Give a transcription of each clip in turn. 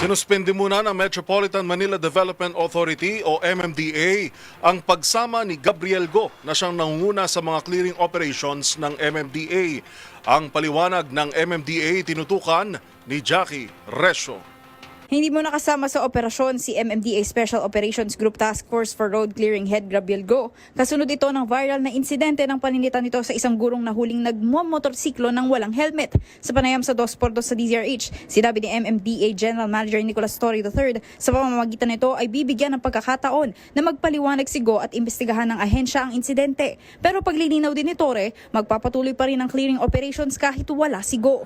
Sinuspindi muna ng Metropolitan Manila Development Authority o MMDA ang pagsama ni Gabriel Go na siyang nangunguna sa mga clearing operations ng MMDA. Ang paliwanag ng MMDA tinutukan ni Jackie Resio. Hindi mo nakasama sa operasyon si MMDA Special Operations Group Task Force for Road Clearing Head Gabriel Go. Kasunod ito ng viral na insidente ng paninitan nito sa isang gurong na huling nagmomotorsiklo ng walang helmet. Sa panayam sa 2x2 sa DZRH, sinabi ni MMDA General Manager Nicolas Torre III sa pamamagitan nito ay bibigyan ng pagkakataon na magpaliwanag si Go at imbestigahan ng ahensya ang insidente. Pero paglilinaw din ni Torre, magpapatuloy pa rin ang clearing operations kahit wala si Go.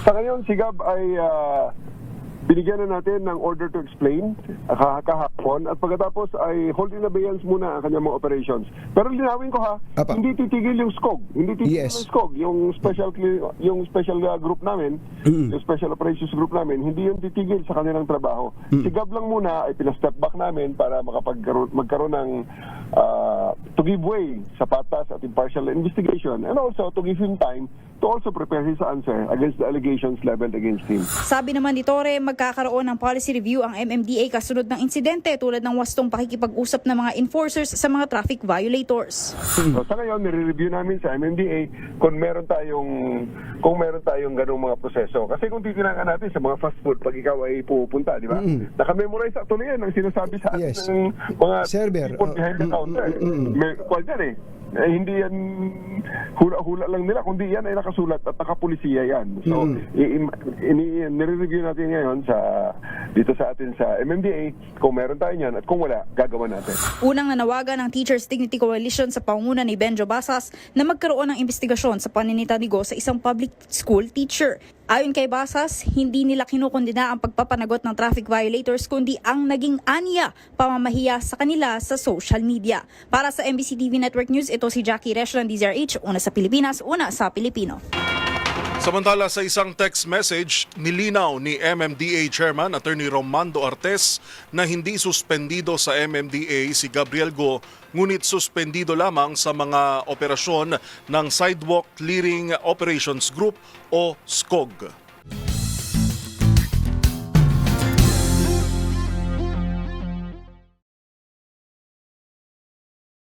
Sa ngayon, si Gab ay binigyan na natin ng order to explain kahapon at pagkatapos ay hold in abeyance muna ang kanyang mga operations. Pero linawin ko ha, Apa. hindi titigil yung SCOG. Hindi titigil Yes. yung SCOG. Yung special group namin, yung special operations group namin, hindi yun titigil sa kanilang trabaho. Si Gab lang muna ay pinastep back namin para magkaroon ng to give way sa patas at impartial investigation and also to give him time to also prepare his answer against the allegations leveled against him. Sabi naman ni Torre, magkakaroon ng policy review ang MMDA kasunod ng insidente tulad ng wastong pakikipag-usap ng mga enforcers sa mga traffic violators. So, sa ngayon, nire-review namin sa MMDA kung meron tayong ganung mga proseso. Kasi kung titingnan natin sa mga fast food, pag ikaw ay pupunta, di ba? Naka-memorize actually yan ang sinasabi sa atin Yes. ng mga Server. people behind the counter. May call yan eh. Hindi yan hula-hula lang nila, kundi yan ay nakasulat at nakapulisiya yan. So, nire-review natin ngayon dito sa atin sa MMDA kung meron tayo niyan at kung wala, gagawa natin. Unang nanawagan ng Teachers Dignity Coalition sa pangunguna ni Benjo Basas na magkaroon ng investigasyon sa paninita ni Go sa isang public school teacher. Ayon kay Basas, hindi nila kinukundina ang pagpapanagot ng traffic violators kundi ang naging anya pamamahiya sa kanila sa social media. Para sa MBC TV Network News, ito si Jackie Resio ng DZRH, una sa Pilipinas, una sa Pilipino. Samantala sa isang text message, nilinaw ni MMDA Chairman Attorney Romando Artes na hindi suspendido sa MMDA si Gabriel Go, ngunit suspendido lamang sa mga operasyon ng Sidewalk Clearing Operations Group o SCOG.